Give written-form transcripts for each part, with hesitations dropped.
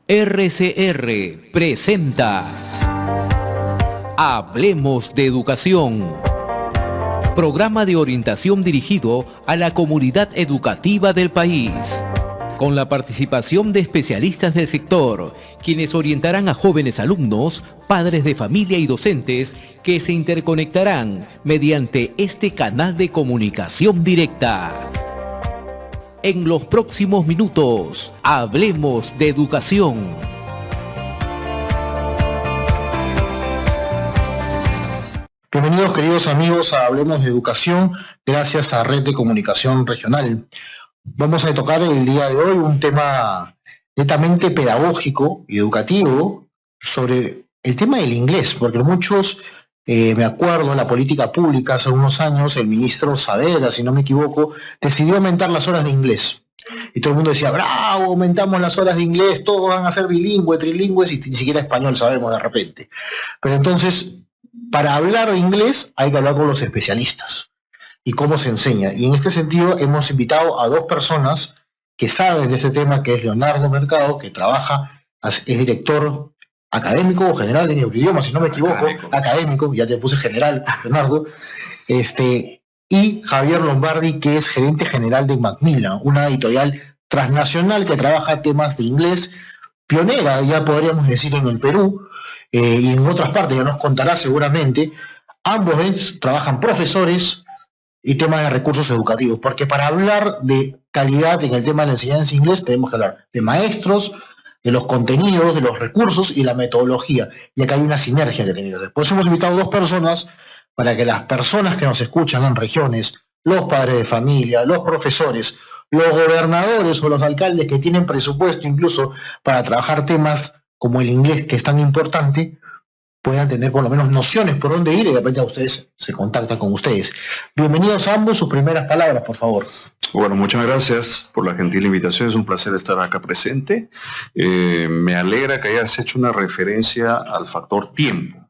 RCR presenta Hablemos de Educación, programa de orientación dirigido a la comunidad educativa del país, con la participación de especialistas del sector, quienes orientarán a jóvenes alumnos, padres de familia y docentes que se interconectarán mediante este canal de comunicación directa. En los próximos minutos, hablemos de educación. Bienvenidos, queridos amigos, a Hablemos de Educación, gracias a Red de Comunicación Regional. Vamos a tocar el día de hoy un tema netamente pedagógico y educativo sobre el tema del inglés, porque muchos, me acuerdo, en la política pública hace unos años, el ministro Saavedra, si no me equivoco, decidió aumentar las horas de inglés. Y todo el mundo decía, bravo, aumentamos las horas de inglés, todos van a ser bilingües, trilingües, y ni siquiera español sabemos de repente. Pero entonces, para hablar de inglés hay que hablar con los especialistas y cómo se enseña. Y en este sentido hemos invitado a dos personas que saben de este tema, que es Leonardo Mercado, que trabaja, es director académico o general en Euridioma, si no me equivoco, académico, ya te puse general, Leonardo, y Javier Lombardi, que es gerente general de Macmillan, una editorial transnacional que trabaja temas de inglés, pionera, ya podríamos decir, en el Perú, y en otras partes, ya nos contará seguramente. Ambos trabajan profesores y temas de recursos educativos, porque para hablar de calidad en el tema de la enseñanza de inglés tenemos que hablar de maestros, de los contenidos, de los recursos y la metodología, y acá hay una sinergia que tenemos. Por eso hemos invitado a dos personas, para que las personas que nos escuchan en regiones, los padres de familia, los profesores, los gobernadores o los alcaldes que tienen presupuesto incluso para trabajar temas como el inglés, que es tan importante, puedan tener por lo menos nociones por dónde ir, y de repente a ustedes se contactan con ustedes. Bienvenidos a ambos, sus primeras palabras, por favor. Bueno, muchas gracias por la gentil invitación, es un placer estar acá presente. Me alegra que hayas hecho una referencia al factor tiempo.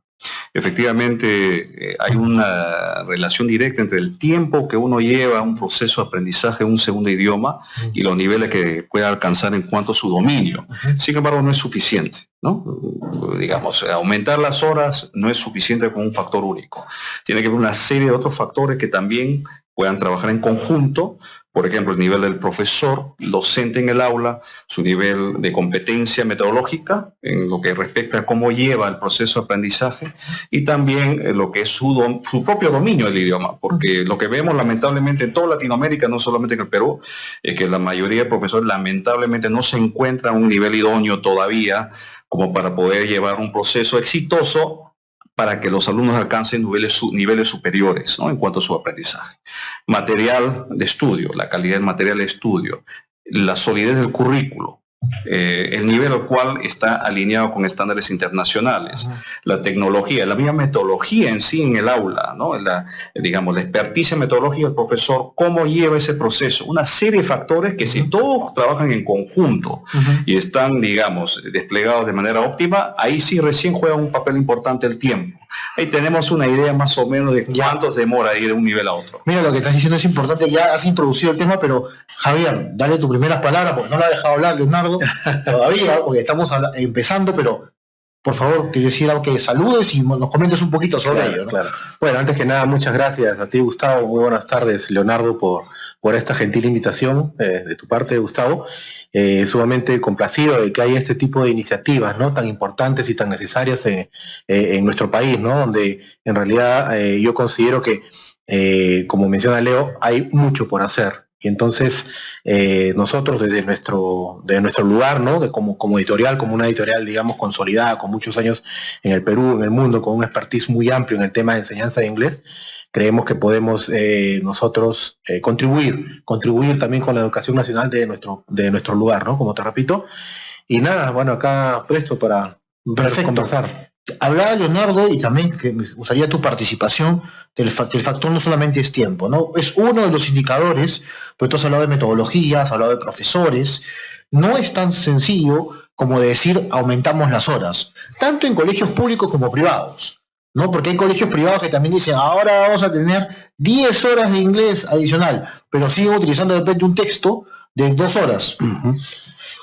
Efectivamente, hay una relación directa entre el tiempo que uno lleva a un proceso de aprendizaje de un segundo idioma y los niveles que puede alcanzar en cuanto a su dominio. Sin embargo, no es suficiente, ¿no? Digamos, aumentar las horas no es suficiente como un factor único. Tiene que haber una serie de otros factores que también puedan trabajar en conjunto. Por ejemplo, el nivel del profesor, docente en el aula, su nivel de competencia metodológica en lo que respecta a cómo lleva el proceso de aprendizaje, y también lo que es su propio dominio del idioma, porque lo que vemos lamentablemente en toda Latinoamérica, no solamente en el Perú, es que la mayoría de profesores lamentablemente no se encuentran a un nivel idóneo todavía como para poder llevar un proceso exitoso para que los alumnos alcancen niveles superiores, ¿no?, en cuanto a su aprendizaje. Material de estudio, la calidad del material de estudio, la solidez del currículo, el nivel al cual está alineado con estándares internacionales, la tecnología, la misma metodología en sí en el aula, ¿no?, la experticia metodológica del profesor, cómo lleva ese proceso, una serie de factores que si todos trabajan en conjunto y están, desplegados de manera óptima, ahí sí recién juega un papel importante el tiempo. Ahí tenemos una idea más o menos de cuánto demora ir de un nivel a otro. Mira, lo que estás diciendo es importante, ya has introducido el tema, pero Javier, dale tus primeras palabras, porque no la ha dejado hablar Leonardo todavía, porque estamos empezando, pero por favor, quisiera que saludes y nos comentes un poquito sobre ello, ¿no? Claro. Bueno, antes que nada, muchas gracias a ti, Gustavo. Muy buenas tardes, Leonardo, por esta gentil invitación de tu parte, Gustavo. Sumamente complacido de que haya este tipo de iniciativas, ¿no?, tan importantes y tan necesarias en nuestro país, ¿no?, donde en realidad yo considero que, como menciona Leo, hay mucho por hacer. Y entonces nosotros desde nuestro lugar, ¿no?, como editorial, como una editorial, digamos, consolidada, con muchos años en el Perú, en el mundo, con un expertise muy amplio en el tema de enseñanza de inglés, creemos que podemos nosotros contribuir también con la educación nacional de nuestro lugar, ¿no?, como te repito. Y nada, bueno, acá presto para conversar. Hablaba Leonardo, y también que me gustaría tu participación, que el factor no solamente es tiempo, ¿no? Es uno de los indicadores, pero tú has hablado de metodologías, has hablado de profesores. No es tan sencillo como decir aumentamos las horas, tanto en colegios públicos como privados, ¿no? Porque hay colegios privados que también dicen, ahora vamos a tener 10 horas de inglés adicional, pero siguen utilizando de repente un texto de 2 horas.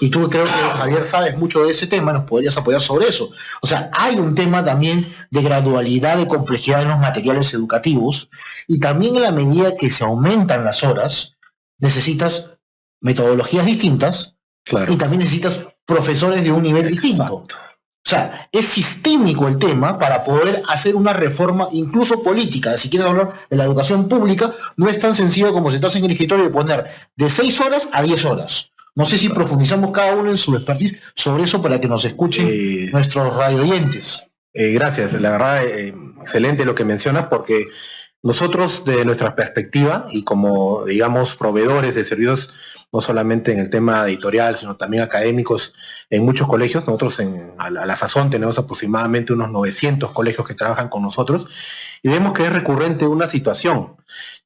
y tú creo que Javier sabes mucho de ese tema, nos podrías apoyar sobre eso. O sea, hay un tema también de gradualidad, de complejidad en los materiales educativos, y también en la medida que se aumentan las horas, necesitas metodologías distintas, Claro. y también necesitas profesores de un nivel distinto. Exacto. O sea, es sistémico el tema para poder hacer una reforma, incluso política. Si quieres hablar de la educación pública, no es tan sencillo como sentarse en el escritorio y poner de 6 horas a 10 horas. No sé si profundizamos cada uno en su expertise sobre eso para que nos escuchen nuestros radioyentes. Gracias, la verdad, excelente lo que mencionas, porque nosotros, de nuestra perspectiva, y como, digamos, proveedores de servicios, no solamente en el tema editorial, sino también académicos, en muchos colegios, nosotros a la sazón tenemos aproximadamente unos 900 colegios que trabajan con nosotros, y vemos que es recurrente una situación,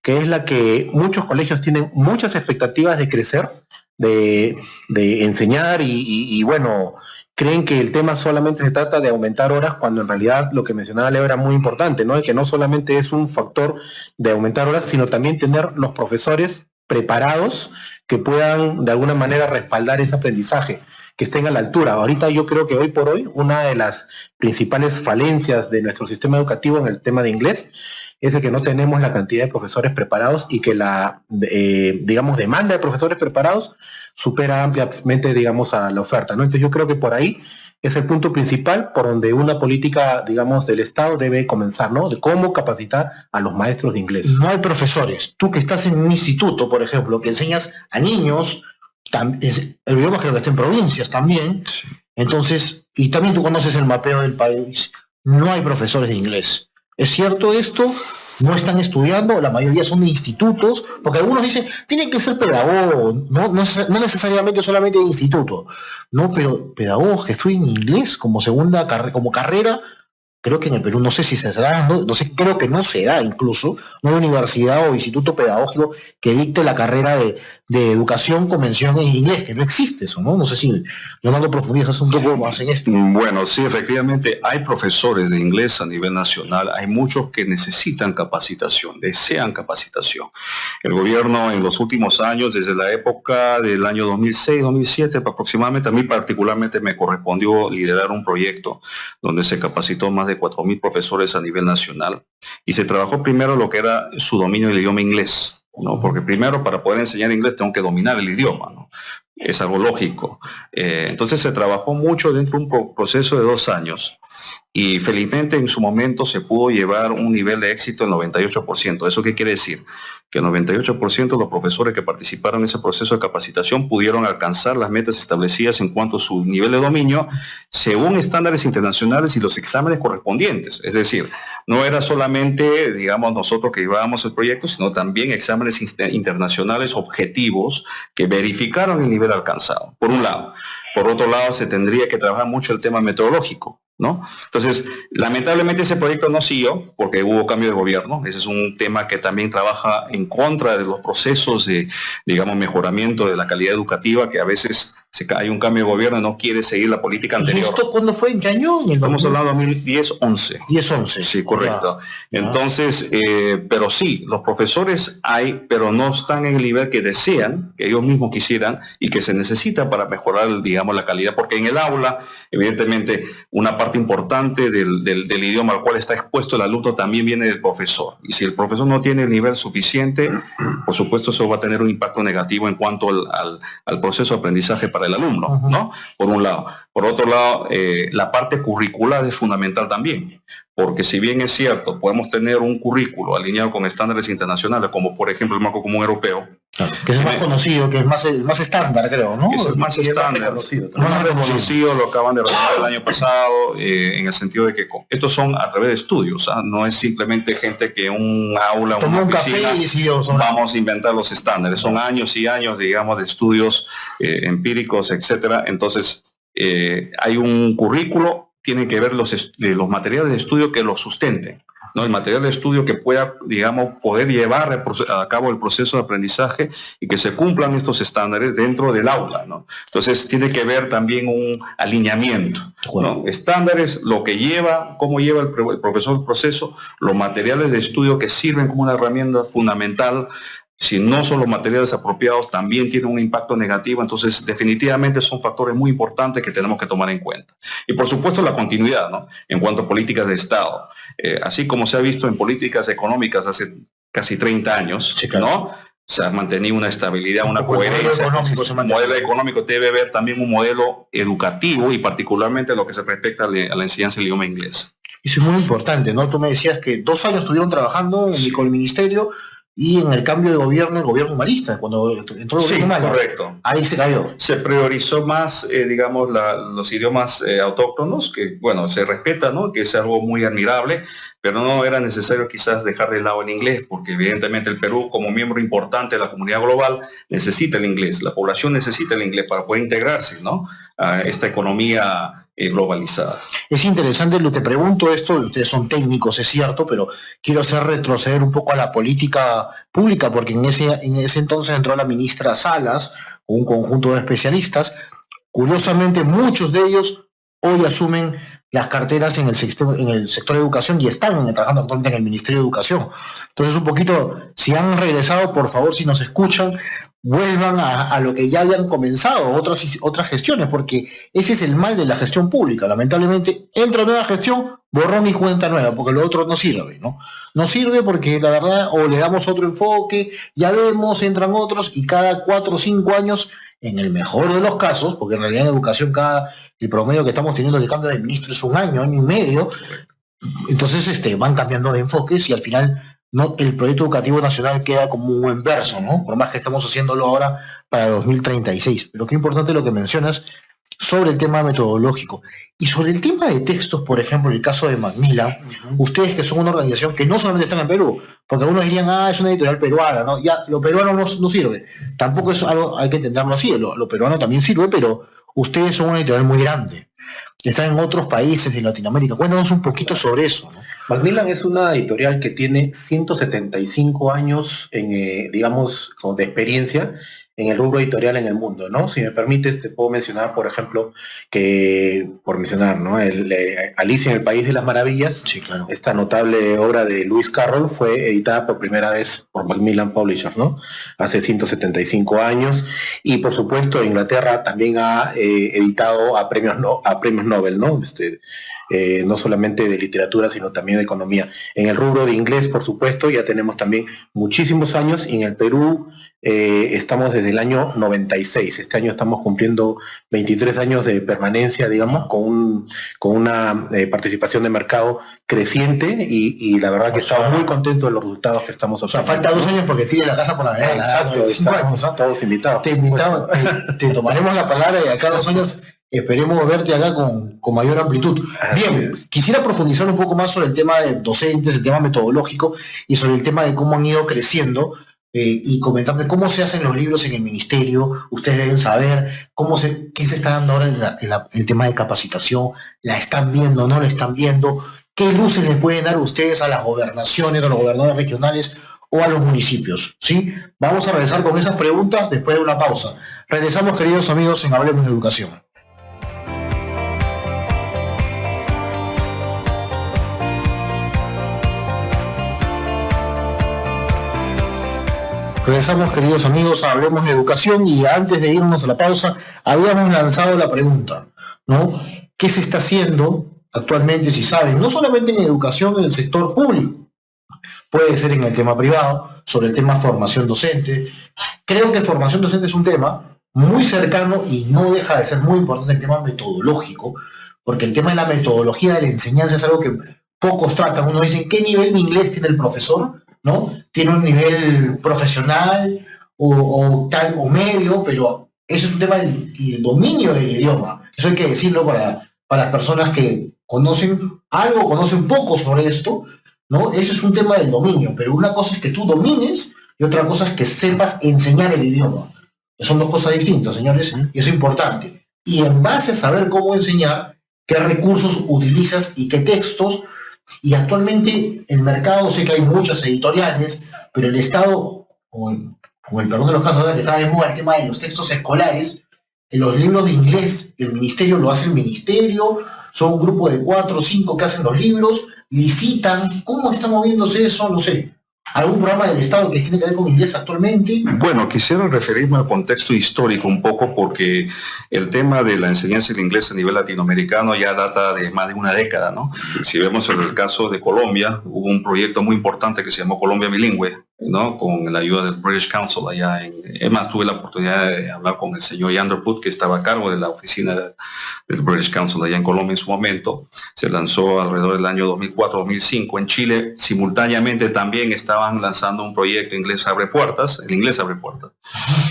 que es la que muchos colegios tienen muchas expectativas de crecer, de enseñar, y bueno, creen que el tema solamente se trata de aumentar horas, cuando en realidad lo que mencionaba Leo era muy importante, ¿no? Y que no solamente es un factor de aumentar horas, sino también tener los profesores preparados que puedan de alguna manera respaldar ese aprendizaje, que estén a la altura. Ahorita yo creo que hoy por hoy una de las principales falencias de nuestro sistema educativo en el tema de inglés es el que no tenemos la cantidad de profesores preparados, y que la, digamos, demanda de profesores preparados supera ampliamente, digamos, a la oferta, ¿no? Entonces yo creo que por ahí es el punto principal por donde una política, digamos, del Estado debe comenzar, ¿no? De cómo capacitar a los maestros de inglés. No hay profesores. Tú que estás en un instituto, por ejemplo, que enseñas a niños, el idioma creo que está en provincias también, Sí. entonces, y también tú conoces el mapeo del país, no hay profesores de inglés. ¿Es cierto esto? ¿No están estudiando? La mayoría son de institutos, porque algunos dicen, tienen que ser pedagogos, no necesariamente solamente de instituto, no, pero pedagogos que estudien inglés como segunda como carrera. Creo que en el Perú no sé si se da, no sé, creo que no se da incluso, no hay universidad o instituto pedagógico que dicte la carrera de educación con mención en inglés, que no existe eso, ¿no? No sé si Leonardo profundizas un poco más en esto. Bueno, sí, efectivamente, hay profesores de inglés a nivel nacional, hay muchos que necesitan capacitación, desean capacitación. El gobierno en los últimos años, desde la época del año 2006, 2007 aproximadamente, a mí particularmente me correspondió liderar un proyecto donde se capacitó más de 4.000 profesores a nivel nacional, y se trabajó primero lo que era su dominio del idioma inglés, ¿no? Porque primero, para poder enseñar inglés tengo que dominar el idioma, ¿no? Es algo lógico. Entonces se trabajó mucho dentro de un proceso de 2 años, y felizmente en su momento se pudo llevar un nivel de éxito del 98%. ¿Eso qué quiere decir? Que el 98% de los profesores que participaron en ese proceso de capacitación pudieron alcanzar las metas establecidas en cuanto a su nivel de dominio, según estándares internacionales y los exámenes correspondientes. Es decir, no era solamente, digamos, nosotros que llevábamos el proyecto, sino también exámenes internacionales objetivos que verificaron el nivel alcanzado, por un lado. Por otro lado, se tendría que trabajar mucho el tema metodológico, ¿no? Entonces, lamentablemente ese proyecto no siguió porque hubo cambio de gobierno. Ese es un tema que también trabaja en contra de los procesos de, digamos, mejoramiento de la calidad educativa, que a veces hay un cambio de gobierno y no quiere seguir la política anterior. ¿Y esto cuándo fue? ¿En qué año? Estamos hablando de 2010-11. 10-11. Sí, correcto. Entonces, pero sí, los profesores hay, pero no están en el nivel que desean, que ellos mismos quisieran y que se necesita para mejorar, digamos, la calidad, porque en el aula, evidentemente, una parte importante del idioma al cual está expuesto el alumno también viene del profesor. Y si el profesor no tiene el nivel suficiente, por supuesto eso va a tener un impacto negativo en cuanto al proceso de aprendizaje para el alumno, ¿no? Por un lado. Por otro lado, la parte curricular es fundamental también, porque si bien es cierto, podemos tener un currículo alineado con estándares internacionales, como por ejemplo el marco común europeo, que es el más conocido, que es el más estándar, creo, ¿no? Es el más estándar, más reconocido, lo acaban de realizar el año pasado, en el sentido de que estos son a través de estudios, ¿ah? No es simplemente gente que en un aula, una oficina, vamos a inventar los estándares, son años y años, digamos, de estudios empíricos, etcétera. Entonces, hay un currículo, tienen que ver los materiales de estudio que los sustenten, ¿no? El material de estudio que pueda, digamos, poder llevar a cabo el proceso de aprendizaje y que se cumplan estos estándares dentro del aula, ¿no? Entonces tiene que ver también un alineamiento, ¿no? Estándares, lo que lleva, cómo lleva el profesor el proceso, los materiales de estudio que sirven como una herramienta fundamental Si no son los materiales apropiados, también tiene un impacto negativo. Entonces, definitivamente son factores muy importantes que tenemos que tomar en cuenta. Y por supuesto, la continuidad, ¿no? En cuanto a políticas de Estado. Así como se ha visto en políticas económicas hace casi 30 años, sí, claro, ¿no? Se ha mantenido una estabilidad, una coherencia. El modelo económico debe haber también un modelo educativo y particularmente lo que se respecta a la enseñanza del idioma inglés. Eso es muy importante, ¿no? Tú me decías que 2 años estuvieron trabajando con el ministerio y en el cambio de gobierno, el gobierno humanista, cuando entró el gobierno humanista, correcto. Ahí se cayó. Se priorizó más, digamos, los idiomas autóctonos, que, bueno, se respeta, ¿no? Que es algo muy admirable, pero no era necesario quizás dejar de lado el inglés, porque evidentemente el Perú, como miembro importante de la comunidad global, necesita el inglés. La población necesita el inglés para poder integrarse, ¿no? A esta economía globalizada. Es interesante, te pregunto esto, ustedes son técnicos, es cierto, pero quiero hacer retroceder un poco a la política pública, porque en ese entonces entró la ministra Salas, con un conjunto de especialistas. Curiosamente, muchos de ellos hoy asumen las carteras en el sector de educación y están trabajando actualmente en el Ministerio de Educación. Entonces, un poquito, si han regresado, por favor, si nos escuchan, vuelvan a lo que ya habían comenzado, otras gestiones, porque ese es el mal de la gestión pública. Lamentablemente, entra nueva gestión, borrón y cuenta nueva, porque lo otro no sirve, ¿no? No sirve porque, la verdad, o le damos otro enfoque, ya vemos, entran otros, y cada 4 o 5 años, en el mejor de los casos, porque en realidad en educación el promedio que estamos teniendo de cambio de ministro es 1 año, año y medio, entonces van cambiando de enfoques y al final el proyecto educativo nacional queda como un buen verso, ¿no? Por más que estamos haciéndolo ahora para 2036. Pero qué importante lo que mencionas sobre el tema metodológico. Y sobre el tema de textos, por ejemplo, el caso de Macmillan, ustedes que son una organización que no solamente están en Perú, porque algunos dirían, es una editorial peruana, ¿no? Ya, lo peruano no sirve. Tampoco es algo, hay que entenderlo así, lo peruano también sirve, pero ustedes son una editorial muy grande. Están en otros países de Latinoamérica. Cuéntanos un poquito sobre eso, ¿no? Macmillan es una editorial que tiene 175 años digamos, de experiencia en el rubro editorial en el mundo, ¿no? Si me permites, te puedo mencionar, por ejemplo, ¿no? Alicia en el País de las Maravillas, sí, claro. Esta notable obra de Lewis Carroll fue editada por primera vez por Macmillan Publishers, ¿no? Hace 175 años. Y, por supuesto, Inglaterra también ha editado a premios Nobel, ¿no? No solamente de literatura, sino también de economía. En el rubro de inglés, por supuesto, ya tenemos también muchísimos años, y en el Perú estamos desde el año 96. Este año estamos cumpliendo 23 años de permanencia, digamos, con una participación de mercado creciente, y la verdad que estamos muy contentos de los resultados que estamos obteniendo. Falta 2 años porque tiene la casa por la ventana. Exacto, 5 años, todos invitados. Te tomaremos la palabra y acá 2 años esperemos verte acá con mayor amplitud. Bien, quisiera profundizar un poco más sobre el tema de docentes, el tema metodológico y sobre el tema de cómo han ido creciendo, y comentarme cómo se hacen los libros en el ministerio. Ustedes deben saber qué se está dando ahora en el tema de capacitación. ¿La están viendo, no la están viendo? ¿Qué luces le pueden dar ustedes a las gobernaciones, a los gobernadores regionales o a los municipios? ¿Sí? Vamos a regresar con esas preguntas después de una pausa. Regresamos, queridos amigos, en Hablemos de Educación. Regresamos, queridos amigos, a Hablemos de Educación, y antes de irnos a la pausa, habíamos lanzado la pregunta, ¿no? ¿Qué se está haciendo actualmente, si saben, no solamente en educación en el sector público? Puede ser en el tema privado, sobre el tema formación docente. Creo que formación docente es un tema muy cercano y no deja de ser muy importante el tema metodológico, porque el tema de la metodología de la enseñanza es algo que pocos tratan. Uno dice, ¿qué nivel de inglés tiene el profesor? ¿No? Tiene un nivel profesional o tal o medio, pero eso es un tema del dominio del idioma. Eso hay que decirlo para las personas que conocen algo, conocen poco sobre esto, ¿no? Eso es un tema del dominio, pero una cosa es que tú domines y otra cosa es que sepas enseñar el idioma. Son 2 cosas distintas, señores, y eso es importante. Y en base a saber cómo enseñar, qué recursos utilizas y qué textos. Y actualmente el mercado, sé que hay muchas editoriales, pero el Estado, con el perdón de los casos, ahora que está de moda el tema de los textos escolares, en los libros de inglés, el ministerio lo hace el ministerio, son un grupo de 4 o 5 que hacen los libros, licitan. ¿Cómo está moviéndose eso? No sé. algún programa del Estado que tiene que ver con inglés actualmente? Bueno, quisiera referirme al contexto histórico un poco porque el tema de la enseñanza del inglés a nivel latinoamericano ya data de más de una década, ¿no? Si vemos en el caso de Colombia, hubo un proyecto muy importante que se llamó Colombia Bilingüe, ¿no? Con la ayuda del British Council allá es más, tuve la oportunidad de hablar con el señor Yander Put, que estaba a cargo de la oficina del British Council allá en Colombia en su momento. Se lanzó alrededor del año 2004-2005. En Chile, simultáneamente también estaban lanzando un proyecto Inglés Abre Puertas, el Inglés Abre Puertas.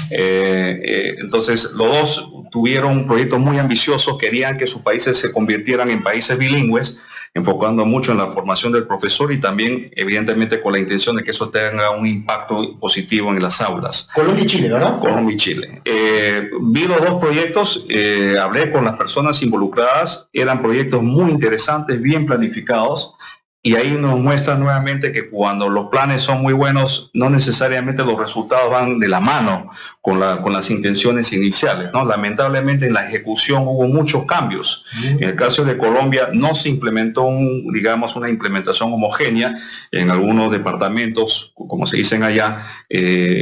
Entonces, los dos tuvieron un proyecto muy ambicioso, querían que sus países se convirtieran en países bilingües, enfocando mucho en la formación del profesor y también, evidentemente, con la intención de que eso tenga un impacto positivo en las aulas. Colombia y Chile, ¿verdad? Colombia y Chile. Vi los dos proyectos, hablé con las personas involucradas, eran proyectos muy interesantes, bien planificados, y ahí nos muestra nuevamente que cuando los planes son muy buenos, no necesariamente los resultados van de la mano con las intenciones iniciales, ¿no? Lamentablemente en la ejecución hubo muchos cambios. En el caso de Colombia no se implementó una implementación homogénea. En algunos departamentos, como se dicen allá,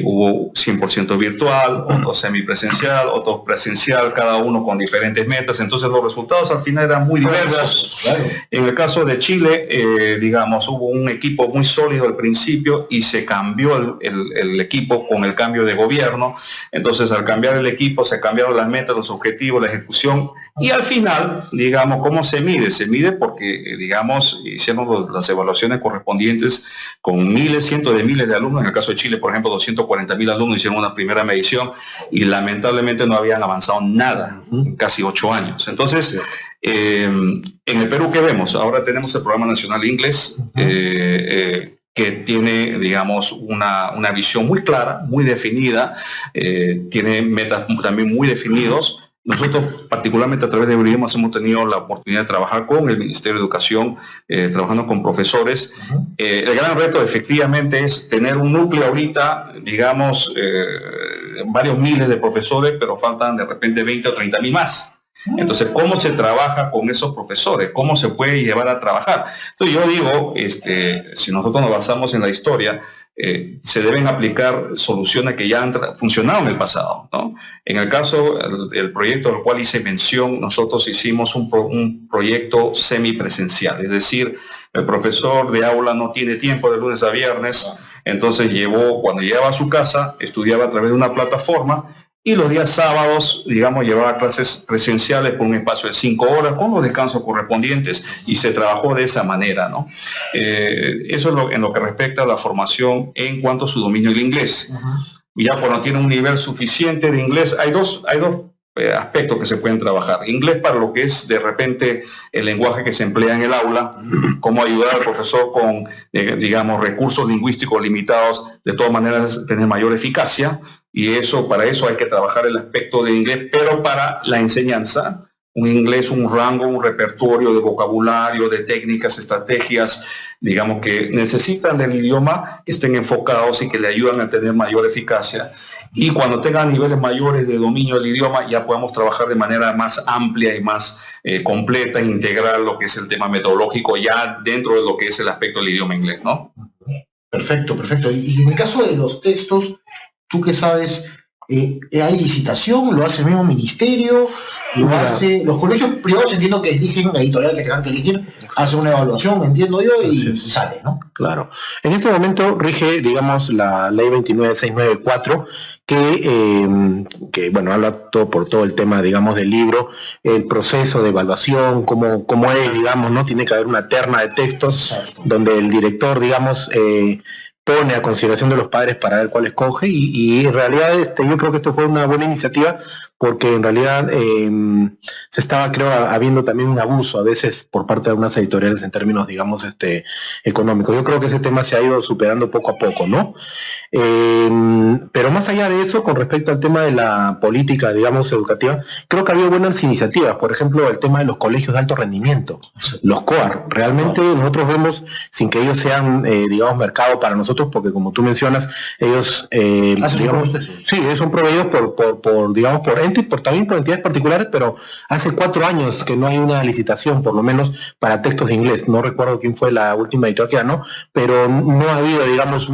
hubo 100% virtual, otros semipresencial, otros presencial, cada uno con diferentes metas. Entonces los resultados al final eran muy diversos. Claro. En el caso de Chile, hubo un equipo muy sólido al principio y se cambió el equipo con el cambio de gobierno. Entonces, al cambiar el equipo, se cambiaron las metas, los objetivos, la ejecución. Y al final, ¿cómo se mide? Se mide porque, hicimos las evaluaciones correspondientes con cientos de miles de alumnos. En el caso de Chile, por ejemplo, 240.000 alumnos hicieron una primera medición y lamentablemente no habían avanzado nada en casi 8 años. Entonces, en el Perú, ¿qué vemos? Ahora tenemos el Programa Nacional de Inglés, que tiene, una visión muy clara, muy definida, tiene metas también muy definidos. Nosotros, particularmente a través de Euridiomas, hemos tenido la oportunidad de trabajar con el Ministerio de Educación, trabajando con profesores. El gran reto, efectivamente, es tener un núcleo ahorita, varios miles de profesores, pero faltan de repente 20 o 30.000 más. Entonces, ¿cómo se trabaja con esos profesores? ¿Cómo se puede llevar a trabajar? Entonces, yo digo, si nosotros nos basamos en la historia, se deben aplicar soluciones que ya han funcionado en el pasado, ¿no? En el caso, el proyecto al cual hice mención, nosotros hicimos un proyecto semipresencial, es decir, el profesor de aula no tiene tiempo de lunes a viernes, entonces cuando llegaba a su casa, estudiaba a través de una plataforma, y los días sábados, llevaba clases presenciales por un espacio de 5 horas con los descansos correspondientes y se trabajó de esa manera, ¿no? Eso es en lo que respecta a la formación en cuanto a su dominio del inglés. Ya cuando tiene un nivel suficiente de inglés, hay dos aspectos que se pueden trabajar. Inglés para lo que es de repente el lenguaje que se emplea en el aula, cómo ayudar al profesor con, recursos lingüísticos limitados, de todas maneras tener mayor eficacia. Y para eso hay que trabajar el aspecto de inglés, pero para la enseñanza, un inglés, un rango, un repertorio de vocabulario, de técnicas, estrategias, que necesitan del idioma, que estén enfocados y que le ayudan a tener mayor eficacia. Y cuando tengan niveles mayores de dominio del idioma, ya podemos trabajar de manera más amplia y más completa e integrar lo que es el tema metodológico ya dentro de lo que es el aspecto del idioma inglés, ¿no? Perfecto. Y en el caso de los textos, ¿tú qué sabes? ¿Hay licitación? ¿Lo hace el mismo ministerio? Los colegios privados? Entiendo que eligen, la editorial que tengan que elegir, hace una evaluación, entiendo yo, y sale, ¿no? Claro. En este momento rige, la ley 29694, que habla por todo el tema, del libro, el proceso de evaluación, cómo es, ¿no? Tiene que haber una terna de textos. Exacto. Donde el director, pone a consideración de los padres para ver cuál escoge y en realidad yo creo que esto fue una buena iniciativa porque en realidad se estaba, creo, habiendo también un abuso a veces por parte de algunas editoriales en términos, económicos. Yo creo que ese tema se ha ido superando poco a poco, ¿no? Pero más allá de eso, con respecto al tema de la política, educativa, creo que ha habido buenas iniciativas. Por ejemplo, el tema de los colegios de alto rendimiento, los COAR. Realmente nosotros vemos, sin que ellos sean, mercado para nosotros, porque como tú mencionas, ellos, son proveídos por entes independiente, también por entidades particulares, pero hace 4 años que no hay una licitación, por lo menos para textos de inglés. No recuerdo quién fue la última editorial que ganó, pero no ha habido, digamos,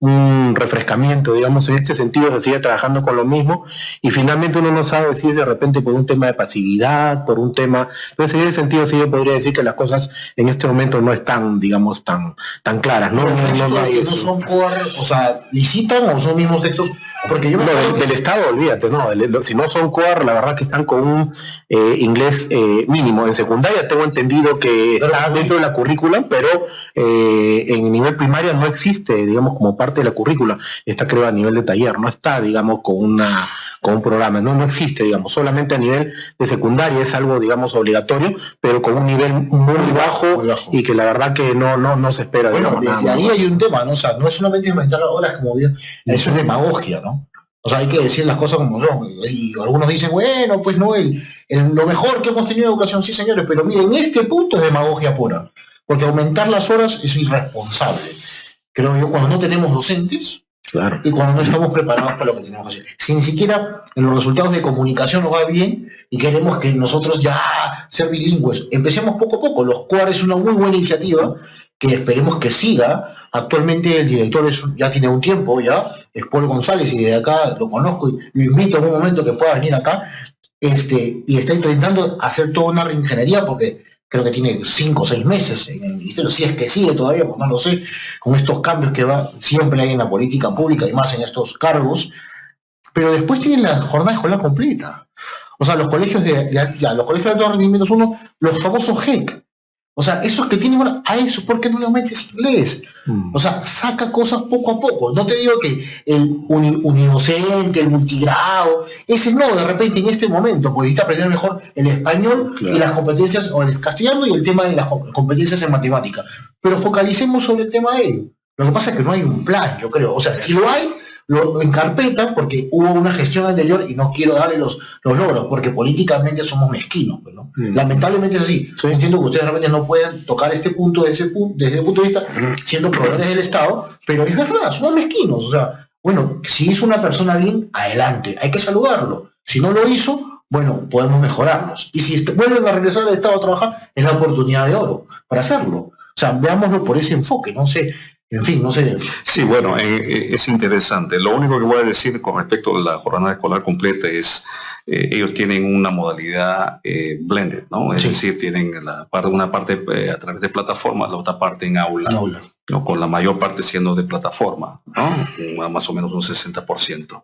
un refrescamiento, digamos, en este sentido. Se sigue trabajando con lo mismo y finalmente uno no sabe si es de repente por un tema de pasividad, por un tema. Entonces, en ese sentido sí yo podría decir que las cosas en este momento no están, digamos, tan claras, ¿no? No son coar, o sea, licitan o son mismos textos, porque yo me del Estado, olvídate, no, si no son coar, la verdad que están con un inglés mínimo. En secundaria tengo entendido que está dentro de la currícula, pero en nivel primaria no existe, digamos, como parte de la currícula. Está, creo, a nivel de taller, no está, digamos, con un programa, no existe, digamos, solamente a nivel de secundaria es algo, digamos, obligatorio, pero con un nivel muy bajo y que la verdad que no se espera. Bueno, digamos, desde ahí hay un tema, ¿no? O sea, no es solamente inventar horas como bien, eso es demagogia, ¿no? O sea, hay que decir las cosas como son. Y algunos dicen, bueno, pues no, lo mejor que hemos tenido en educación, sí, señores, pero miren, este punto es demagogia pura, porque aumentar las horas es irresponsable. Creo yo, cuando no tenemos docentes, claro, y cuando no estamos preparados para lo que tenemos que hacer. Si ni siquiera en los resultados de comunicación nos va bien y queremos que nosotros ya ser bilingües, empecemos poco a poco. Los COAR es una muy buena iniciativa que esperemos que siga. Actualmente el director ya tiene un tiempo, ya es Paul González, y de acá lo conozco y lo invito en un momento que pueda venir acá, y está intentando hacer toda una reingeniería, porque creo que tiene 5 o 6 meses en el ministerio, si es que sigue todavía, pues no lo sé, con estos cambios que siempre hay en la política pública y más en estos cargos, pero después tienen la jornada escolar completa. O sea, los colegios los colegios de alto rendimiento son los famosos GEC. O sea, esos que tienen, bueno, a eso, ¿por qué no le aumentes inglés? O sea, saca cosas poco a poco. No te digo que el unidocente, el multigrado, ese no, de repente en este momento, porque necesita aprender mejor el español, claro, y las competencias, o el castellano y el tema de las competencias en matemática. Pero focalicemos sobre el tema de ello. Lo que pasa es que no hay un plan, yo creo. O sea, si lo hay, lo encarpetan porque hubo una gestión anterior y no quiero darle los logros, porque políticamente somos mezquinos, ¿no? Lamentablemente es así. Sí. Entiendo que ustedes realmente no pueden tocar este punto desde ese punto de vista, siendo proveedores del Estado, pero es verdad, somos mezquinos. O sea, bueno, si hizo una persona bien, adelante, hay que saludarlo. Si no lo hizo, bueno, podemos mejorarlos. Y si vuelven a regresar al Estado a trabajar, es la oportunidad de oro para hacerlo. O sea, veámoslo por ese enfoque, no sé. En fin, no sé. Sí, bueno, es interesante. Lo único que voy a decir con respecto a la jornada escolar completa es, ellos tienen una modalidad blended, ¿no? Es decir, tienen una parte a través de plataformas, la otra parte en aula. ¿no? Con la mayor parte siendo de plataforma, ¿no? Más o menos un 60%.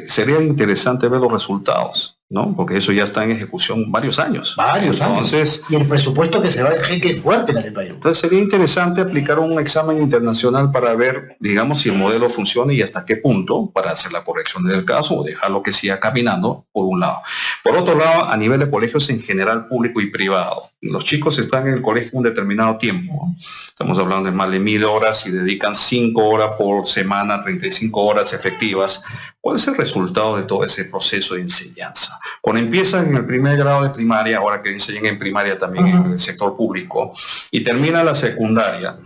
Sería interesante ver los resultados, ¿no? Porque eso ya está en ejecución varios años. Entonces, y el presupuesto que se va a dejar que es fuerte en el país. Entonces sería interesante aplicar un examen internacional para ver, digamos, si el modelo funciona y hasta qué punto, para hacer la corrección del caso o dejarlo que siga caminando, por un lado. Por otro lado, a nivel de colegios en general, público y privado. Los chicos están en el colegio un determinado tiempo. Estamos hablando de más de 1000 horas y dedican 5 horas por semana, 35 horas efectivas. ¿Cuál es el resultado de todo ese proceso de enseñanza? Cuando empiezan en el primer grado de primaria, ahora que enseñan en primaria también en el sector público, y termina la secundaria,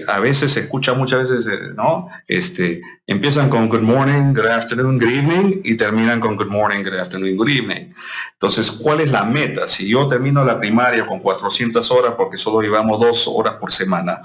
a veces se escucha muchas veces, ¿no? Empiezan con good morning, good afternoon, good evening, y terminan con good morning, good afternoon, good evening. Entonces, ¿cuál es la meta? Si yo termino la primaria con 400 horas, porque solo llevamos 2 horas por semana,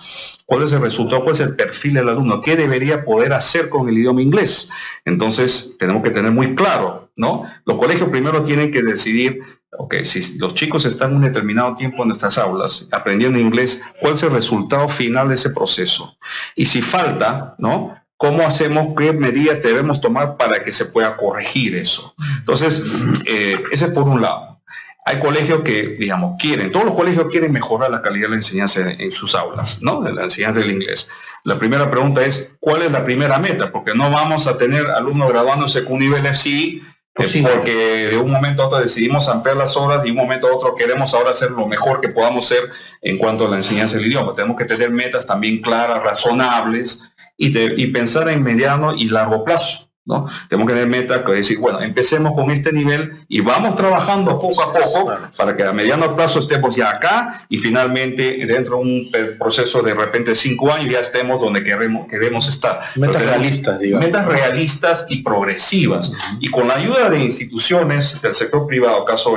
¿cuál es el resultado? ¿Cuál es el perfil del alumno? ¿Qué debería poder hacer con el idioma inglés? Entonces, tenemos que tener muy claro, ¿no? Los colegios primero tienen que decidir, ok, si los chicos están un determinado tiempo en nuestras aulas aprendiendo inglés, ¿cuál es el resultado final de ese proceso? Y si falta, ¿no? ¿Cómo hacemos? ¿Qué medidas debemos tomar para que se pueda corregir eso? Entonces, ese es por un lado. Hay colegios que, digamos, todos los colegios quieren mejorar la calidad de la enseñanza en sus aulas, ¿no? De la enseñanza del inglés. La primera pregunta es, ¿cuál es la primera meta? Porque no vamos a tener alumnos graduándose con un nivel FCI, porque de un momento a otro decidimos ampliar las horas y de un momento a otro queremos ahora hacer lo mejor que podamos hacer en cuanto a la enseñanza del idioma. Tenemos que tener metas también claras, razonables, y pensar en mediano y largo plazo, ¿no? Tenemos que tener metas, que decir, bueno, empecemos con este nivel y vamos trabajando poco a poco para que a mediano plazo estemos ya acá y finalmente dentro de un proceso de repente 5 años ya estemos donde queremos estar. Metas realistas, digamos. Metas realistas y progresivas. Y con la ayuda de instituciones del sector privado, caso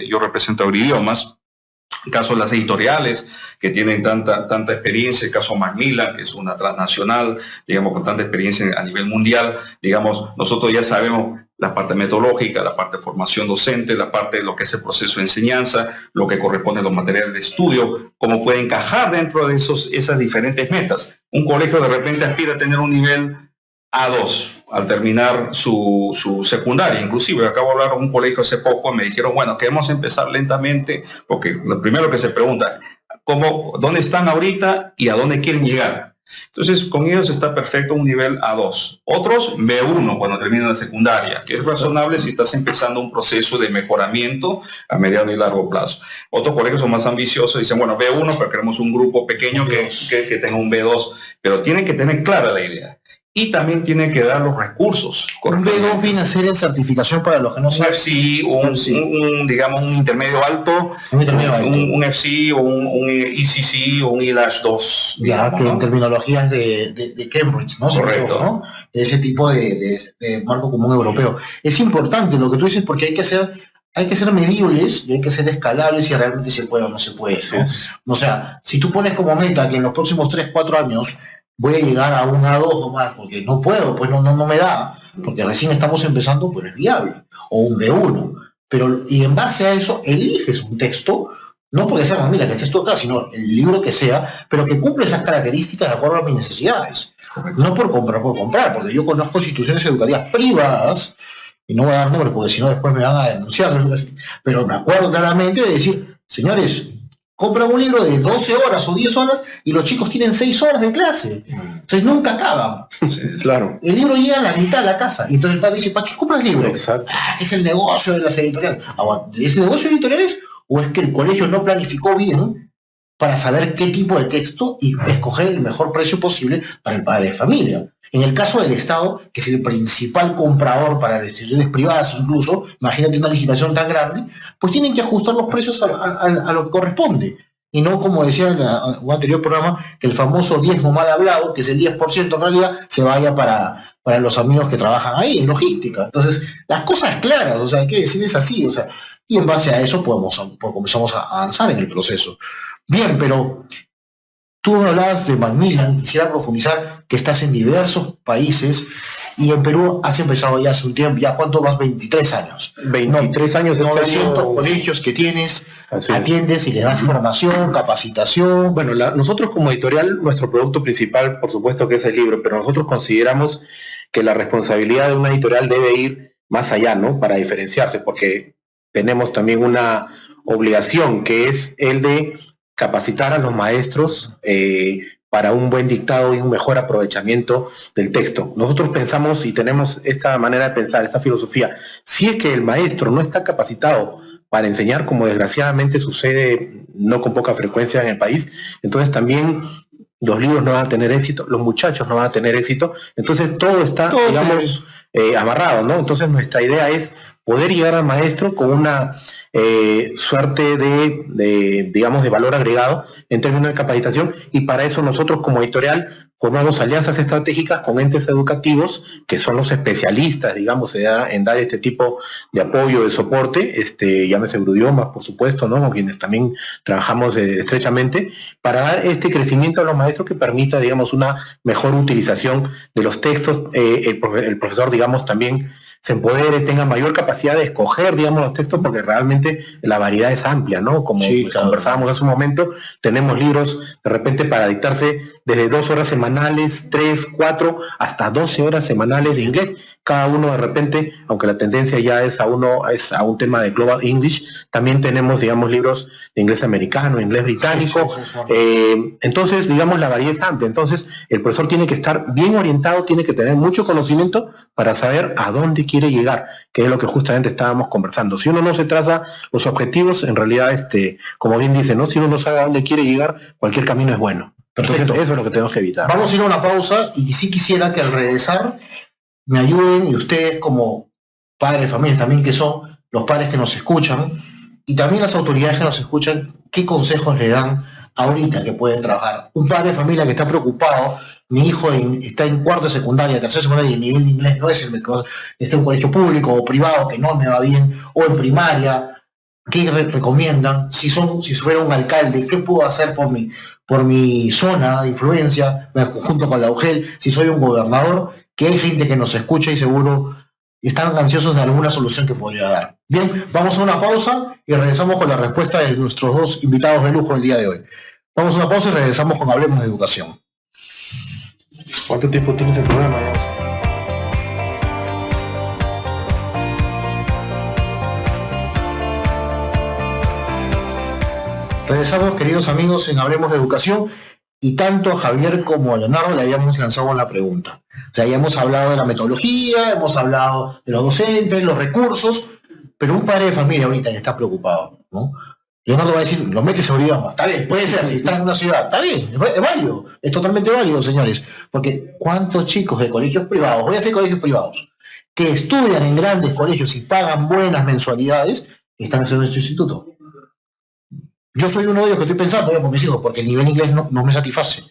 yo represento Euridiomas, el caso de las editoriales que tienen tanta experiencia, el caso Macmillan, que es una transnacional, digamos, con tanta experiencia a nivel mundial, digamos, nosotros ya sabemos la parte metodológica, la parte de formación docente, la parte de lo que es el proceso de enseñanza, lo que corresponde a los materiales de estudio, cómo puede encajar dentro de esas diferentes metas. Un colegio de repente aspira a tener un nivel A2 al terminar su secundaria. Inclusive acabo de hablar con un colegio hace poco y me dijeron, bueno, queremos empezar lentamente, porque lo primero que se pregunta, ¿dónde están ahorita y a dónde quieren llegar? Entonces, con ellos está perfecto un nivel A2. Otros, B1 cuando terminan la secundaria, que es razonable si estás empezando un proceso de mejoramiento a mediano y largo plazo. Otros colegios son más ambiciosos y dicen, bueno, B1, pero queremos un grupo pequeño que tenga un B2, pero tienen que tener clara la idea. Y también tienen que dar los recursos. Un B2 viene a ser en certificación para los que no saben. Un FCI, digamos un intermedio alto, un FCI o un ECC o un ILASH2. Ya, digamos, que ¿no? en terminologías de Cambridge, ¿no? Correcto. ¿No? De ese tipo de marco común europeo. Es importante lo que tú dices porque hay que ser medibles y hay que ser escalables si realmente se puede o no se puede, ¿no? Sí. O sea, si tú pones como meta que en los próximos 3-4 años voy a llegar a un A2 nomás, porque no puedo, pues no me da, porque recién estamos empezando, pues es viable, o un B1. Pero, y en base a eso, eliges un texto, no porque sea mira que estés tú acá, sino el libro que sea, pero que cumple esas características de acuerdo a mis necesidades. No por comprar, porque yo conozco instituciones educativas privadas, y no voy a dar nombre porque si no después me van a denunciar, pero me acuerdo claramente de decir, señores, compran un libro de 12 horas o 10 horas y los chicos tienen 6 horas de clase. Entonces nunca acaban. Sí, claro. El libro llega a la mitad de la casa. Y entonces el padre dice, ¿para qué compras el libro? Exacto. Que es el negocio de las editoriales. ¿Es el negocio de editoriales o es que el colegio no planificó bien para saber qué tipo de texto y escoger el mejor precio posible para el padre de familia? En el caso del Estado, que es el principal comprador para las instituciones privadas incluso, imagínate una licitación tan grande, pues tienen que ajustar los precios a lo que corresponde. Y no, como decía en un anterior programa, que el famoso diezmo mal hablado, que es el 10% en realidad, se vaya para los amigos que trabajan ahí, en logística. Entonces, las cosas claras, o sea, hay que decirles así, o sea, y en base a eso comenzamos a avanzar en el proceso. Bien, pero tú hablabas de Macmillan, quisiera profundizar que estás en diversos países y en Perú has empezado ya hace un tiempo, ¿ya cuánto vas? 23 años. 23 años. 900 colegios que tienes, atiendes y le das formación, capacitación. Bueno, nosotros como editorial, nuestro producto principal, por supuesto que es el libro, pero nosotros consideramos que la responsabilidad de una editorial debe ir más allá, ¿no? Para diferenciarse, porque tenemos también una obligación que es el de capacitar a los maestros para un buen dictado y un mejor aprovechamiento del texto. Nosotros pensamos y tenemos esta manera de pensar, esta filosofía. Si es que el maestro no está capacitado para enseñar, como desgraciadamente sucede no con poca frecuencia en el país, entonces también los libros no van a tener éxito, los muchachos no van a tener éxito, entonces todo está, digamos, amarrado, ¿no? Entonces nuestra idea es poder llegar al maestro con una suerte digamos, de valor agregado en términos de capacitación, y para eso nosotros como editorial formamos alianzas estratégicas con entes educativos que son los especialistas, digamos, en dar este tipo de apoyo, de soporte, llámese Euridiomas, por supuesto, ¿no? Con quienes también trabajamos estrechamente, para dar este crecimiento a los maestros que permita, digamos, una mejor utilización de los textos. El profesor, digamos, también se empodere, tenga mayor capacidad de escoger, digamos, los textos, porque realmente la variedad es amplia, ¿no? Como conversábamos hace un momento, tenemos libros de repente para dictarse desde 2 horas semanales, 3, 4, hasta 12 horas semanales de inglés. Cada uno de repente, aunque la tendencia ya es a un tema de Global English, también tenemos, digamos, libros de inglés americano, inglés británico. Entonces, digamos, la variedad es amplia. Entonces, el profesor tiene que estar bien orientado, tiene que tener mucho conocimiento para saber a dónde quiere llegar, que es lo que justamente estábamos conversando. Si uno no se traza los objetivos, en realidad, como bien dice, ¿no? Si uno no sabe a dónde quiere llegar, cualquier camino es bueno. Perfecto. Entonces, eso es lo que tenemos que evitar. Vamos a ir a una pausa y sí quisiera que al regresar me ayuden, y ustedes como padres de familia también, que son los padres que nos escuchan, y también las autoridades que nos escuchan, ¿qué consejos le dan ahorita que pueden trabajar? Un padre de familia que está preocupado, mi hijo está en cuarto de secundaria, tercero de secundaria, y el nivel de inglés no es el mejor, está en un colegio público o privado que no me va bien, o en primaria, ¿qué recomiendan? Si fuera un alcalde, ¿qué puedo hacer por mi zona de influencia, junto con la UGEL? Si soy un gobernador, que hay gente que nos escucha y seguro están ansiosos de alguna solución que podría dar. Bien, vamos a una pausa y regresamos con la respuesta de nuestros dos invitados de lujo el día de hoy. Vamos a una pausa y regresamos con Hablemos de Educación. ¿Cuánto tiempo tienes el programa? Regresamos, queridos amigos, en Hablemos de Educación, y tanto a Javier como a Leonardo le habíamos lanzado la pregunta. O sea, ya hemos hablado de la metodología, hemos hablado de los docentes, los recursos, pero un padre de familia ahorita que está preocupado, ¿no? Leonardo va a decir, lo metes a un idioma, está bien, puede ser, si está en una ciudad, está bien, es válido, es totalmente válido, señores, porque ¿cuántos chicos de colegios privados, voy a hacer colegios privados, que estudian en grandes colegios y pagan buenas mensualidades, están haciendo este instituto? Yo soy uno de ellos que estoy pensando por mis hijos, porque el nivel inglés no me satisface,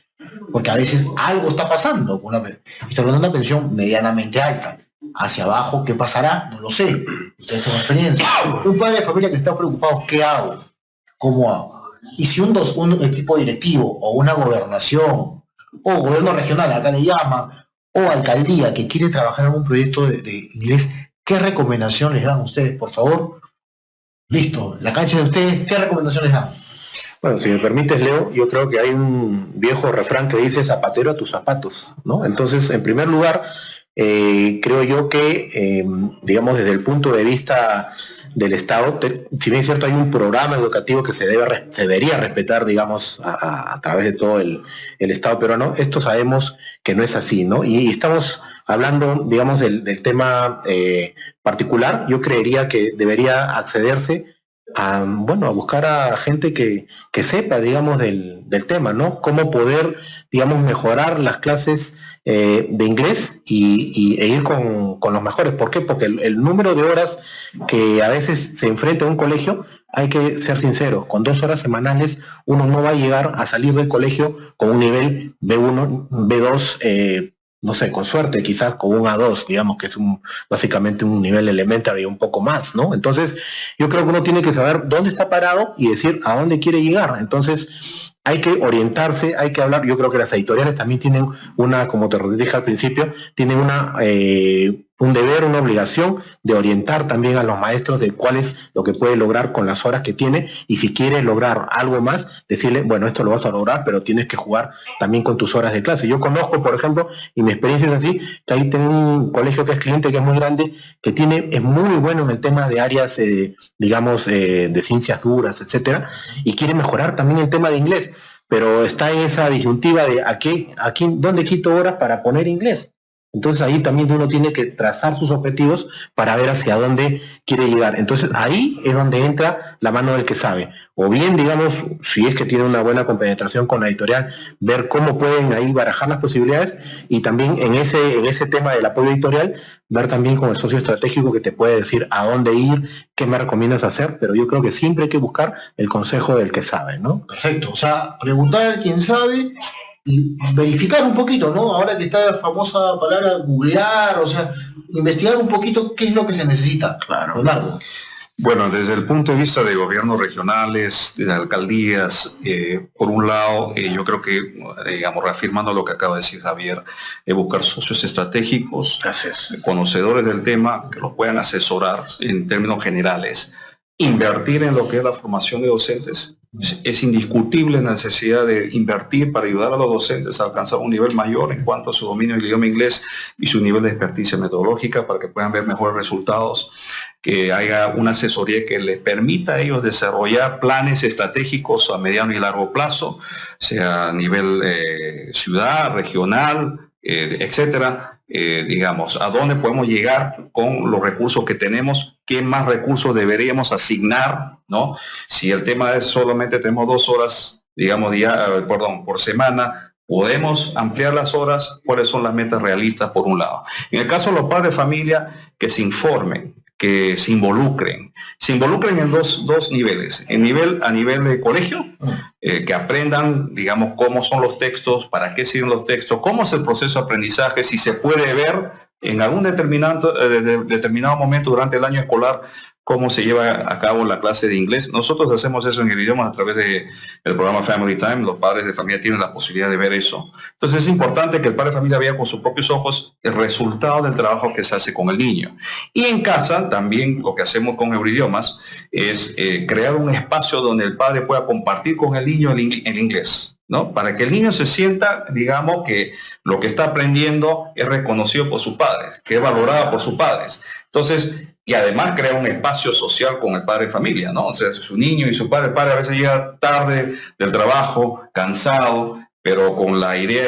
porque a veces algo está pasando. Estoy hablando de una pensión medianamente alta. Hacia abajo, ¿qué pasará? No lo sé. Ustedes tienen experiencia. Un padre de familia que está preocupado, ¿qué hago? ¿Cómo hago? Y si un equipo directivo, o una gobernación, o gobierno regional, acá le llama, o alcaldía, que quiere trabajar en un proyecto de inglés, ¿qué recomendación les dan ustedes, por favor? Listo, la cancha de ustedes, ¿qué recomendaciones dan? Bueno, si me permites, Leo, yo creo que hay un viejo refrán que dice zapatero a tus zapatos, ¿no? Entonces, en primer lugar, creo yo que, digamos, desde el punto de vista del Estado, si bien es cierto, hay un programa educativo que se debería respetar, digamos, a través de todo el Estado peruano. Esto sabemos que no es así, ¿no? Y estamos hablando, digamos, del tema particular. Yo creería que debería accederse a buscar a gente que sepa, digamos, del tema, ¿no? Cómo poder, digamos, mejorar las clases de inglés e ir con los mejores. ¿Por qué? Porque el número de horas que a veces se enfrenta a un colegio, hay que ser sinceros, con 2 horas semanales uno no va a llegar a salir del colegio con un nivel B1, B2, no sé, con suerte, quizás con un A2, digamos, que es básicamente un nivel elementary, un poco más, ¿no? Entonces, yo creo que uno tiene que saber dónde está parado y decir a dónde quiere llegar. Entonces, hay que orientarse, hay que hablar. Yo creo que las editoriales también tienen como te dije al principio, tienen un deber, una obligación de orientar también a los maestros de cuál es lo que puede lograr con las horas que tiene, y si quiere lograr algo más, decirle, bueno, esto lo vas a lograr, pero tienes que jugar también con tus horas de clase. Yo conozco, por ejemplo, y mi experiencia es así, que ahí tengo un colegio que es cliente, que es muy grande, que es muy bueno en el tema de áreas, digamos, de ciencias duras, etcétera, y quiere mejorar también el tema de inglés, pero está en esa disyuntiva de ¿dónde quito horas para poner inglés? Entonces ahí también uno tiene que trazar sus objetivos para ver hacia dónde quiere llegar. Entonces ahí es donde entra la mano del que sabe. O bien, digamos, si es que tiene una buena compenetración con la editorial, ver cómo pueden ahí barajar las posibilidades, y también en ese tema del apoyo editorial, ver también con el socio estratégico que te puede decir a dónde ir, qué me recomiendas hacer, pero yo creo que siempre hay que buscar el consejo del que sabe, ¿no? Perfecto, o sea, preguntar a quien sabe y verificar un poquito, ¿no? Ahora que está la famosa palabra googlear, o sea, investigar un poquito qué es lo que se necesita. Claro. Leonardo. Bueno, desde el punto de vista de gobiernos regionales, de alcaldías, por un lado, yo creo que, digamos, reafirmando lo que acaba de decir Javier, buscar socios estratégicos, conocedores del tema, que los puedan asesorar en términos generales, invertir en lo que es la formación de docentes. Es indiscutible la necesidad de invertir para ayudar a los docentes a alcanzar un nivel mayor en cuanto a su dominio del idioma inglés y su nivel de experticia metodológica, para que puedan ver mejores resultados, que haya una asesoría que les permita a ellos desarrollar planes estratégicos a mediano y largo plazo, sea a nivel ciudad, regional, etcétera. Digamos, a dónde podemos llegar con los recursos que tenemos, qué más recursos deberíamos asignar, ¿no? Si el tema es solamente tenemos 2 horas, digamos, por semana, podemos ampliar las horas, cuáles son las metas realistas por un lado. En el caso de los padres de familia, que se informen, que se involucren en dos niveles, a nivel de colegio, que aprendan, digamos, cómo son los textos, para qué sirven los textos, cómo es el proceso de aprendizaje, si se puede ver en algún determinado momento durante el año escolar cómo se lleva a cabo la clase de inglés. Nosotros hacemos eso en el idioma a través del programa Family Time. Los padres de familia tienen la posibilidad de ver eso. Entonces es importante que el padre de familia vea con sus propios ojos el resultado del trabajo que se hace con el niño. Y en casa también lo que hacemos con Euroidiomas es crear un espacio donde el padre pueda compartir con el niño el inglés, ¿no? Para que el niño se sienta, digamos, que lo que está aprendiendo es reconocido por sus padres, que es valorado por sus padres. Entonces, y además crea un espacio social con el padre de familia, ¿no? O sea, su niño y su padre, el padre a veces llega tarde del trabajo, cansado, pero con la idea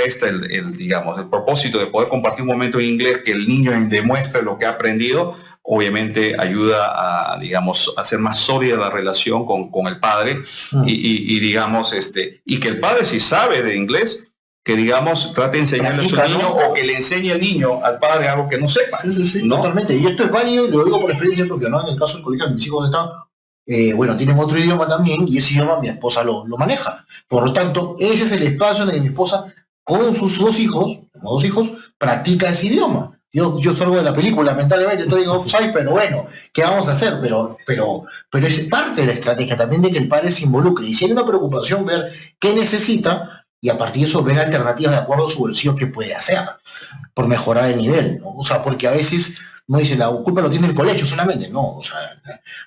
digamos, el propósito de poder compartir un momento en inglés, que el niño demuestre lo que ha aprendido, obviamente ayuda a, digamos, a hacer más sólida la relación con el padre y digamos, y que el padre, si sabe de inglés, que digamos trate de enseñarle a su niño, ¿no? O que le enseñe el niño al padre algo que no sepa. Sí, ¿no? Totalmente. Y esto es válido, lo digo por experiencia propia, ¿no? En el caso del colegio de mis hijos están, bueno, tienen otro idioma también, y ese idioma mi esposa lo maneja. Por lo tanto, ese es el espacio en el que mi esposa, con sus dos hijos, practica ese idioma. Yo salgo de la película, lamentablemente estoy en offside, pero bueno, ¿qué vamos a hacer? Pero es parte de la estrategia también de que el padre se involucre. Y si hay una preocupación, ver qué necesita, y a partir de eso ver alternativas de acuerdo a su bolsillo que puede hacer por mejorar el nivel, ¿no? O sea, porque a veces no dice la culpa lo tiene el colegio solamente, no, o sea,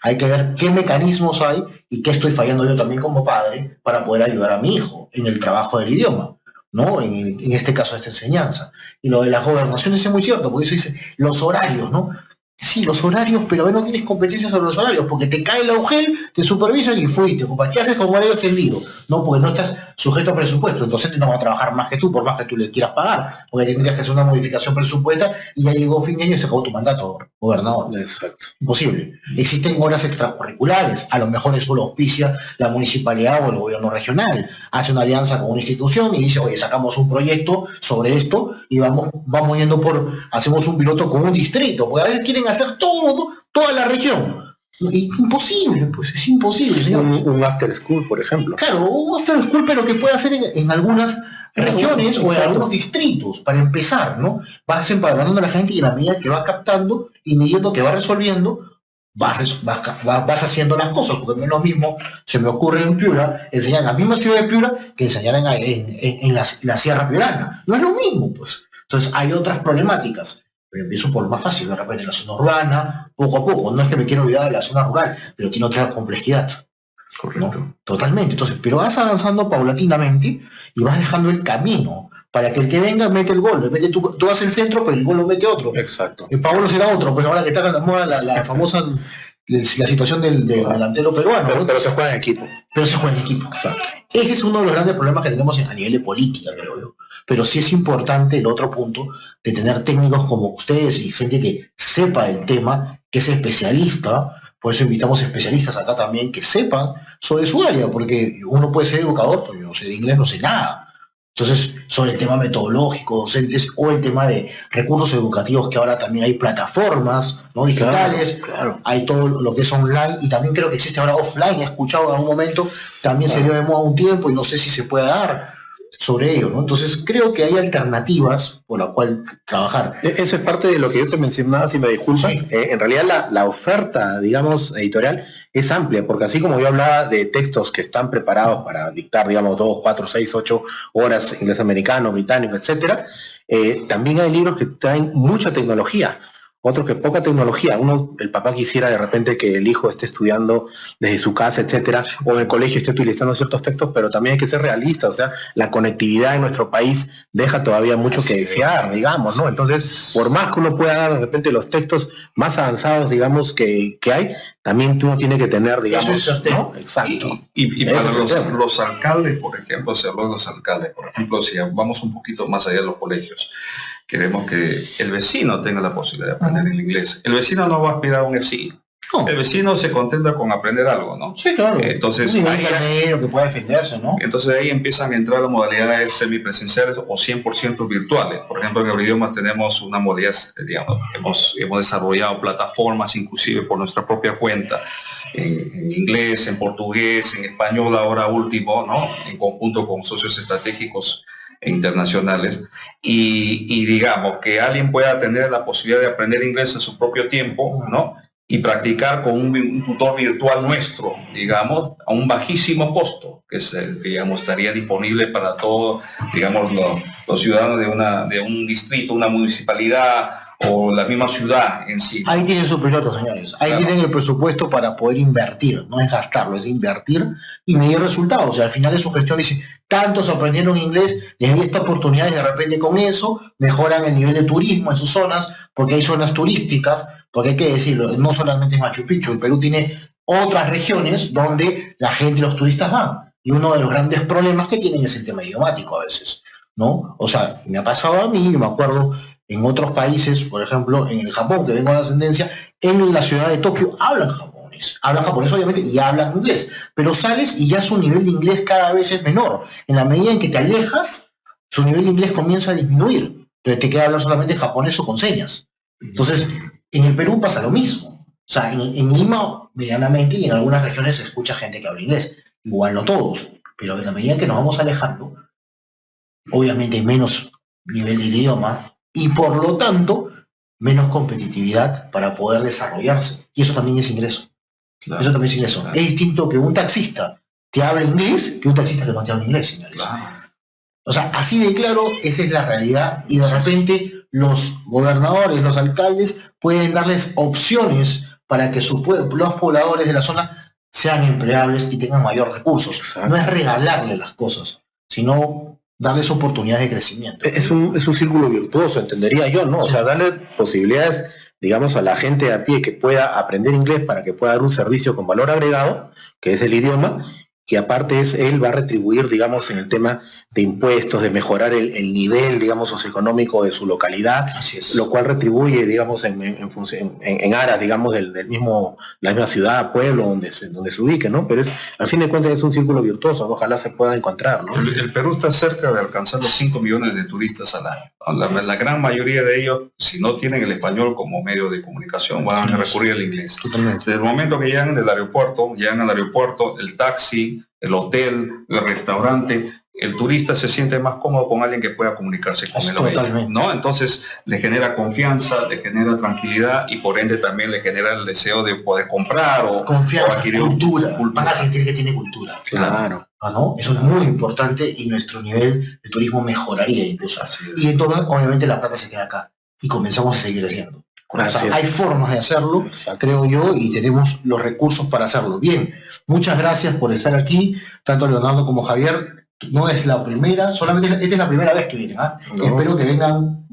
hay que ver qué mecanismos hay y qué estoy fallando yo también como padre para poder ayudar a mi hijo en el trabajo del idioma, ¿no? En este caso, esta enseñanza. Y lo de las gobernaciones es muy cierto, porque eso dice los horarios, ¿no? Sí, los horarios, pero a ver, no tienes competencia sobre los horarios, porque te cae el agujel, te supervisan y fuiste, compa. ¿Qué haces con horario extendido? No, porque no estás sujeto a presupuesto, entonces no va a trabajar más que tú, por más que tú le quieras pagar, porque tendrías que hacer una modificación presupuestal y ya llegó fin de año y se acabó tu mandato, gobernador. Exacto. Imposible. Existen horas extracurriculares, a lo mejor eso lo auspicia la municipalidad o el gobierno regional, hace una alianza con una institución y dice, oye, sacamos un proyecto sobre esto y vamos yendo hacemos un piloto con un distrito, porque a veces quieren hacer toda la región. Imposible, pues es imposible, señor. Un after school, por ejemplo. Claro, un after school, pero que puede hacer en algunas regiones o en algunos distritos, para empezar, ¿no? Vas empadronando a la gente y en la medida que va captando y midiendo que va resolviendo, vas haciendo las cosas, porque no es lo mismo, se me ocurre en Piura, enseñar en la misma ciudad de Piura que enseñar en la Sierra Piurana. No es lo mismo, pues. Entonces hay otras problemáticas. Pero empiezo por lo más fácil, de repente la zona urbana, poco a poco. No es que me quiero olvidar de la zona rural, pero tiene otra complejidad. Correcto. ¿No? Totalmente. Entonces, pero vas avanzando paulatinamente y vas dejando el camino para que el que venga mete el gol. Tú haces el centro, pero el gol lo mete otro. Exacto. El Paolo será otro, pues ahora que está en la moda la famosa la situación del delantero peruano. Pero se juega en equipo. Pero se juega en equipo. Exacto. Ese es uno de los grandes problemas que tenemos a nivel de política, creo yo. Pero sí es importante el otro punto de tener técnicos como ustedes y gente que sepa el tema, que es especialista. Por eso invitamos especialistas acá también que sepan sobre su área, porque uno puede ser educador, pero yo no sé de inglés, no sé nada. Entonces, sobre el tema metodológico, docentes, o el tema de recursos educativos, que ahora también hay plataformas, ¿no? Digitales, claro. Hay todo lo que es online, y también creo que existe ahora offline. He escuchado en algún momento, también se dio de moda un tiempo, y no sé si se puede dar sobre ello, ¿no? Entonces, creo que hay alternativas por la cual trabajar. Eso es parte de lo que yo te mencionaba, si me disculpas. Sí. En realidad, la oferta, digamos, editorial es amplia, porque así como yo hablaba de textos que están preparados para dictar, digamos, 2, 4, 6, 8 horas inglés americano, británico, etcétera, también hay libros que traen mucha tecnología, otros que poca tecnología. Uno, el papá quisiera de repente que el hijo esté estudiando desde su casa, etcétera, o en el colegio esté utilizando ciertos textos, pero también hay que ser realista. O sea, la conectividad en nuestro país deja todavía mucho que desear, digamos, ¿no? Entonces, por más que uno pueda dar de repente los textos más avanzados, digamos, que hay, también uno tiene que tener, digamos, ¿no? Exacto. Y para los alcaldes, por ejemplo, se habló de los alcaldes, por ejemplo, si vamos un poquito más allá de los colegios, queremos que el vecino tenga la posibilidad de aprender el inglés. El vecino no va a aspirar a un FCI. No. El vecino se contenta con aprender algo, ¿no? Sí, claro. Entonces, un nivel ahí, intermedio que pueda defenderse, ¿no? entonces ahí empiezan a entrar las modalidades semipresenciales o 100% virtuales. Por ejemplo, en Euridiomas tenemos una modalidad, digamos, hemos desarrollado plataformas inclusive por nuestra propia cuenta, en inglés, en portugués, en español ahora último, ¿no? En conjunto con socios estratégicos e internacionales. Y digamos, que alguien pueda tener la posibilidad de aprender inglés a su propio tiempo, ¿no? Y practicar con un tutor virtual nuestro, digamos, a un bajísimo costo, que digamos, estaría disponible para todos, digamos, los ciudadanos de un distrito, una municipalidad o la misma ciudad en sí. Ahí tienen su piloto, señores. Ahí Claro. tienen el presupuesto para poder invertir. No es gastarlo, es invertir y medir resultados. O sea, al final de su gestión dice, tantos aprendieron inglés, les di esta oportunidad y de repente con eso mejoran el nivel de turismo en sus zonas, porque hay zonas turísticas, porque hay que decirlo, no solamente en Machu Picchu, el Perú tiene otras regiones donde la gente, los turistas van. Y uno de los grandes problemas que tienen es el tema idiomático a veces, ¿no? O sea, me ha pasado a mí, yo me acuerdo, en otros países, por ejemplo, en el Japón, que vengo de ascendencia, en la ciudad de Tokio hablan japonés obviamente y hablan inglés, pero sales y ya su nivel de inglés cada vez es menor. En la medida en que te alejas, su nivel de inglés comienza a disminuir. Entonces te queda hablar solamente japonés o con señas. Entonces, en el Perú pasa lo mismo. O sea, en Lima, medianamente, y en algunas regiones se escucha gente que habla inglés. Igual no todos, pero en la medida que nos vamos alejando, obviamente hay menos nivel de idioma y por lo tanto menos competitividad para poder desarrollarse. Y eso también es ingreso. Claro. Eso también es ingreso. Claro. Es distinto que un taxista te hable inglés que un taxista que no te hable inglés, señores. Claro. O sea, así de claro, esa es la realidad y de repente los gobernadores, los alcaldes pueden darles opciones para que los pobladores de la zona sean empleables y tengan mayor recursos. Exacto. No es regalarle las cosas, sino darles oportunidades de crecimiento. Es un círculo virtuoso, entendería yo, ¿no? O sea, darle posibilidades, digamos, a la gente a pie que pueda aprender inglés para que pueda dar un servicio con valor agregado, que es el idioma, que aparte él va a retribuir, digamos, en el tema de impuestos, de mejorar el nivel, digamos, socioeconómico de su localidad, Así es. lo cual retribuye, digamos, en aras, digamos, la misma ciudad, pueblo, donde se ubique, ¿no? Pero al fin de cuentas es un círculo virtuoso, ¿no? Ojalá se pueda encontrar, ¿no? El Perú está cerca de alcanzar los 5 millones de turistas al año. La gran mayoría de ellos, si no tienen el español como medio de comunicación, van a recurrir al inglés. Totalmente. Desde el momento que llegan al aeropuerto, el taxi, el hotel, el restaurante, el turista se siente más cómodo con alguien que pueda comunicarse con él o ella, Totalmente. ¿no? Entonces le genera confianza, le genera tranquilidad y por ende también le genera el deseo de poder comprar o Confianza, adquirir cultura. Van a sentir que tiene cultura. Claro. ¿Ah, no? Eso es muy importante y nuestro nivel de turismo mejoraría incluso. Así es. Y entonces, obviamente, la plata se queda acá y comenzamos a seguir haciendo. O sea, Así es. hay formas de hacerlo, creo yo, y tenemos los recursos para hacerlo. Bien, muchas gracias por estar aquí, tanto Leonardo como Javier. No es la primera, solamente esta es la primera vez que vienen. ¿Ah? No. Espero que vengan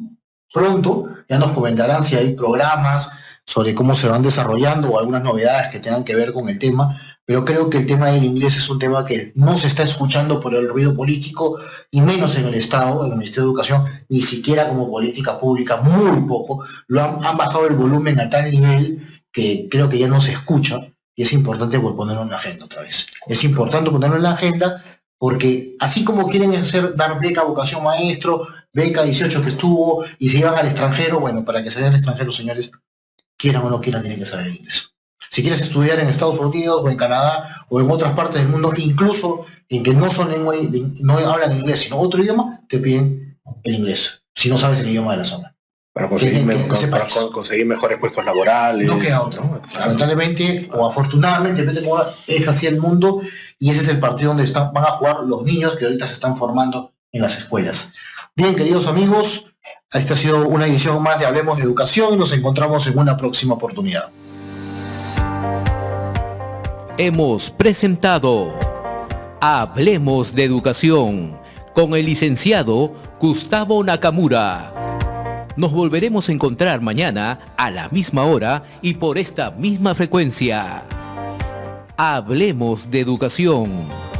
pronto, ya nos comentarán si hay programas sobre cómo se van desarrollando o algunas novedades que tengan que ver con el tema, pero creo que el tema del inglés es un tema que no se está escuchando por el ruido político, y menos en el Estado, en el Ministerio de Educación, ni siquiera como política pública, muy poco. Han bajado el volumen a tal nivel que creo que ya no se escucha, y es importante ponerlo en la agenda otra vez. Es importante ponerlo en la agenda porque así como quieren dar beca vocación maestro, beca 18 que estuvo, y se iban al extranjero, bueno, para que se vayan al extranjero, señores, quieran o no quieran, tienen que saber inglés. Si quieres estudiar en Estados Unidos o en Canadá o en otras partes del mundo, incluso en que no hablan inglés, sino otro idioma, te piden el inglés, si no sabes el idioma de la zona. Para conseguir, para conseguir mejores puestos laborales. No queda otro. ¿no? Exacto. Lamentablemente o afortunadamente, depende de cómo es así el mundo, y ese es el partido donde van a jugar los niños que ahorita se están formando en las escuelas. Bien, queridos amigos, esta ha sido una edición más de Hablemos de Educación y nos encontramos en una próxima oportunidad. Hemos presentado Hablemos de Educación con el licenciado Gustavo Nakamura. Nos volveremos a encontrar mañana a la misma hora y por esta misma frecuencia. Hablemos de Educación.